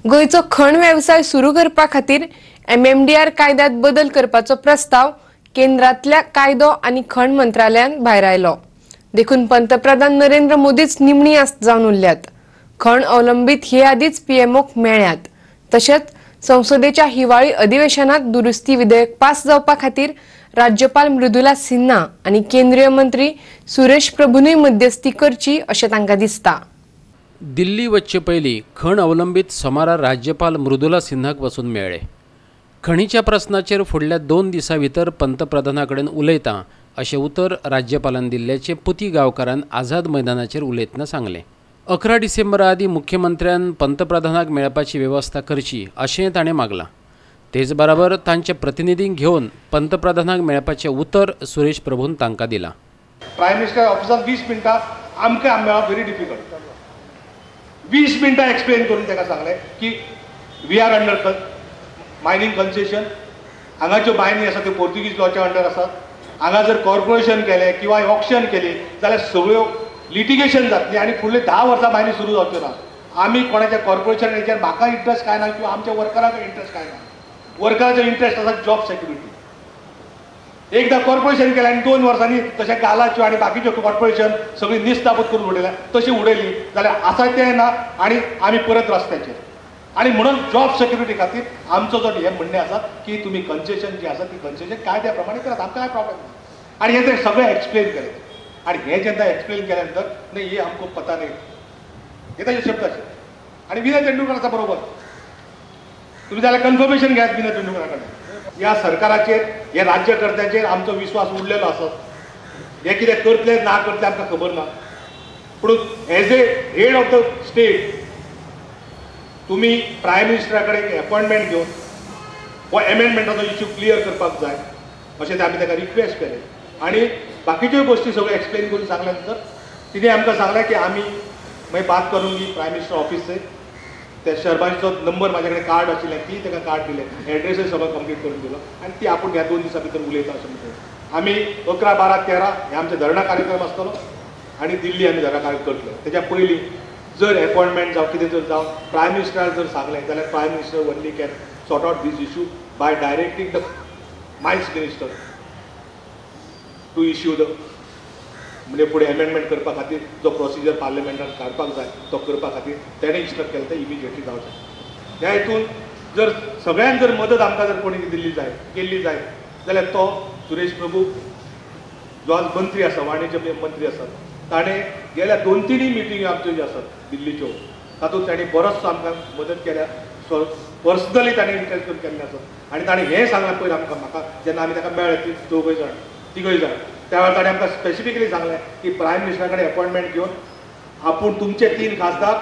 गोयचो खण व्यवसाय सुरू करपा खातीर MMDR कायद्यात बदल करपाचो प्रस्ताव केंद्रातल्या कायदो आनी खण मंत्रालयान भायर आयलो. देखून पंतप्रधान नरेंद्र मोदीच निमणी आस्त जावन उरल्यात. खण अवलंबीत हे आदीच पीएमओक मेळ्ळ्यात. तशेंच संसदेच्या हिवाळी अधिवेशनात दुरुस्ती विधेयक पास जावपा खातीर राज्यपाल मृदुला सिन्हा आनी केंद्रीय मंत्री सुरेश प्रभूनय मध्यस्थी करची अशें तांकां दिसता. दिल्ली वच्चे पयलीं खण अवलंबीत सोमारा राज्यपाल मृदुला सिन्हाक वचून मेळ्ळे. खणीच्या प्रस्नाचेर फुडल्या 2 दिसां भितर पंतप्रधानाकडेन उलयतां अशें उतर राज्यपालान दिल्ल्याचे पुती गांवकारान आझाद मैदानाचेर उलयतना सांगलें. 11 डिसेंबरा आदीं मुख्यमंत्र्यान पंतप्रधानाक मेळपाची वेवस्था करची अशें ताणें मागलां. तेच बरोबर तांच्या प्रतिनिधींक घेवन पंतप्रधानाक मेळपाचें उतर सुरेश प्रभून तांकां दिलां. प्रायम मिनिस्टर ऑफिसांत 20 मिनटां आमकां मेळप व्हेरी डिफिकल्ट. 20 मिनटां एक्सप्लेन करून ताका सांगलें की we are under mining concession. हांगाच्यो मायनी आसा त्यो पोर्तुगीज लॉच्या अंडर आसात. हांगा जर कॉर्पोरेशन केलें किंवा ऑक्शन केली जाल्यार सगळ्यो लिटिगेशन जातली आनी फुडले 10 वर्सां मायनी सुरू जावच्यो ना. आमी कोणाच्या कॉर्पोरेशनाचेर म्हाका इंट्रस्ट काय ना किंवा आमच्या वर्करांक इंट्रस्ट काय ना. वर्कराचो इंट्रस्ट आसा जॉब सेक्युरिटी. एकदां कॉर्पोरेशन केलें आनी 2 वर्सांनी तशें गालाच्यो आनी बाकीच्यो कॉर्पोरेशन सगळी निस्ताबूत करून उडयल्या तशी उडयली जाल्यार आसा तें ना आनी आमी परत रस्त्याचेर. आनी म्हणून जॉब सेक्युरिटी खातीर आमचो जो हें म्हणणें आसा की तुमी कन्सेशन जी आसा ती कन्सेशन कायद्या प्रमाणे करात. आमकां काय प्रॉब्लेम ना. आनी हें तें सगळें एक्सप्लेन केलें. आनी हें जेन्ना एक्सप्लेन केल्या नंतर नाही ये हमको पता नाही हे ताचे शब्द अशे. आनी विनय तेंडुलकर आसा बरोबर. तुम्ही जाल्यार कन्फर्मेशन घेयात विनय तेंडुलकरा कडेन. ह्या सरकाराचेर हे राज्यकर्त्यांचेर आमचो विश्वास उरलेलो आसा. हे कितें करतले ना करतले आमकां खबर ना. पूण as a head of the state तुम्ही प्रायम मिनिस्टरा कडेन अपॉइंटमेंट घेवन हो एमेंडमेंटाचो इश्यू क्लियर करपाक जाय अशें आमी ताका रिक्वेस्ट केलें. आनी बाकीच्यो गोश्टी सगळ्यो एक्सप्लेन करून सांगल्या नंतर तिणें आमकां सांगलें की आमी मागीर बात करूंगी प्रायम मिनिस्टर ऑफिस से. त्या शर्माचो नंबर म्हाजे कडेन कार्ड आशिल्लें ती ताका कार्ड दिलें. एड्रेसूय सगळो कंप्लीट करून दिलो आनी ती आपूण ह्या 2 दिसां भितर उलयता अशें म्हणटा. आमी 11, 12, 13 हे आमचे धरणा कार्यक्रम आसतलो आनी दिल्ली आमी धरणा कार्यक्रम करतले. तेच्या पयलीं जर अपॉइंटमेंट जावं कितें जर जावन प्रायम मिनिस्टरान जर सांगलें जाल्यार prime minister only can sort out these issue by directing the mines minister to issue the म्हणजे फुडें एमेंडमेंट करपा खातीर जो प्रोसिजर पार्लिमेंटान काडपाक जाय तो करपा खातीर तेणें इन्स्ट्रक्ट केलें तें इमिजिएटली जावचें. ह्या हितून जर सगळ्यांक जर मदत आमकां जर कोणी दिल्ली जाय केल्ली जाय जाल्यार तो सुरेश प्रभू जो आज मंत्री आसा वाणिज्य मंत्री आसा ताणें गेल्या 2-3 मिटिंग्यो आमच्यो ज्यो आसात दिल्लीच्यो तातूंत ताणें बरोचसो आमकां मदत केल्या. पर्सनली ताणें इंटरेस्ट करून केल्लें आसा. आनी ताणें हें सांगलां पयर आमकां म्हाका जेन्ना आमी ताका मेळ्ळे 4 जाण 3 जाण त्या वेळार ताणें आमकां स्पेसिफिकली सांगलें की प्रायम मिनिस्टरा कडेन अपॉइंटमेंट घेवन आपूण तुमचे 3 खासदार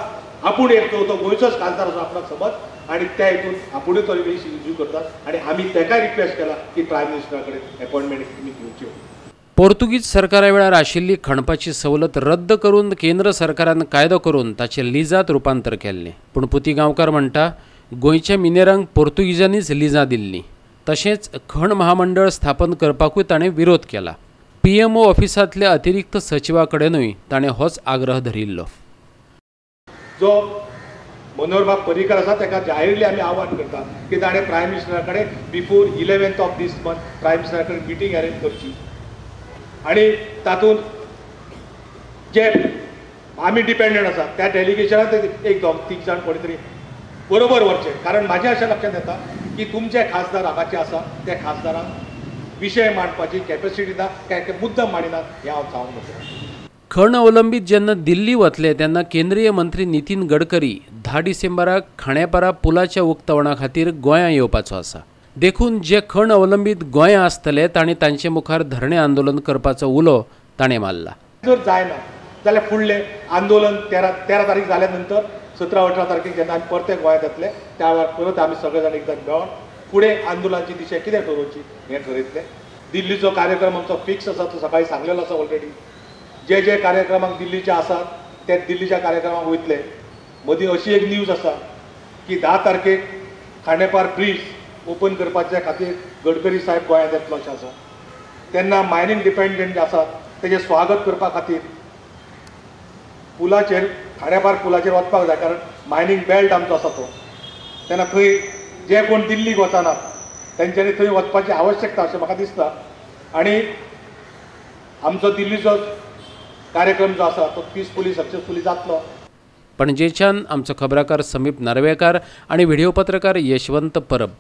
आपूण एक चवथो गोंयचोच खासदार असो आपणाक समज आनी त्या हितून आपुणूय तो इश्यू करतात आनी आमी ताका रिक्वेस्ट केला की प्रायम मिनिस्टरा कडेन अपॉइंटमेंट तुमी घेवच्यो. पोर्तुगीज सरकारा वेळार आशिल्ली खणपाची सवलत रद्द करून केंद्र सरकारान कायदो करून ताचें लिजांत रुपांतर केल्लें. पूण पुती गांवकार म्हणटा गोंयच्या मिनेरांक पोर्तुगीजांनीच लिजां दिल्लीं. तशेंच खण महामंडळ स्थापन करपाकूय ताणें विरोध केला. पीएमओ ऑफिसांतल्या अतिरिक्त सचिवा कडेनूय ताणें होच आग्रह धरिल्लो. जो मनोहर बाब पर्रीकर आसा ताका जाहीरली आमी आव्हान करता की ताणें प्रायम मिनिस्टरा कडेन before 11th of this month prime मिनिस्टरा कडेन मिटींग अरेंज करची आनी तातूंत जे आमी डिपेंडंट आसा त्या डेलिगेशनांत एक 2-3 जाण कोणी तरी बरोबर व्हरचे. कारण म्हाजें अशें लक्षांत येता की तुमचे खासदार हांगाचे आसा त्या खासदारांक विशय मांडपाची कॅपेसिटी ना काय मुद्दम मांडिनात हें हांव सांगूंक सोदतां. खण अवलंबीत जेन्ना दिल्ली वतले तेन्ना केंद्रीय मंत्री नितीन गडकरी 10 डिसेंबराक खांडेपारा पुलाच्या उक्तावणा खातीर गोंयां येवपाचो आसा. देखून जे खण अवलंबीत गोंयां आसतले तांणी तांचे मुखार धरणे आंदोलन करपाचो उलो ताणें मारला. जर जायना जाल्यार फुडलें आंदोलन 13 तारीख जाल्या नंतर 17-18 तारखेक जेन्ना आमी परते गोंयांत येतले त्या वेळार परत आमी सगळे जाण एकदां मेळोन फुडें आंदोलनाची दिशा कितें ठरोवची हें ठरयतले. दिल्लीचो कार्यक्रम आमचो फिक्स आसा तो सकाळीं सांगलेलो आसा ऑलरेडी. जे जे कार्यक्रमाक दिल्लीचे आसात ते दिल्लीच्या कार्यक्रमाक वयतले. मदीं अशी एक न्यूज आसा की 10 तारखेक खांडेपार ब्रीज ओपन करपाच्या खातीर गडकरी साहेब गोंयांत येतलो अशें आसा. तेन्ना मायनींग डिपेंडंट जे आसात तेजें स्वागत करपा खातीर पुलाचेर खांडेपार पुलाचेर वचपाक जाय कारण मायनींग बेल्ट आमचो आसा तो तेन्ना थंय जे कोण दिल्लीक वचनात तेंच्यांनी थंय वचपाची आवश्यकता अशें म्हाका दिसता आनी आमचो दिल्लीचो कार्यक्रम जो आसा तो पीसफुली सक्सेसफुली जातलो. पणजेच्यान आमचो खबराकार समीप नार्वेकार आणि व्हिडिओ पत्रकार यशवंत परब.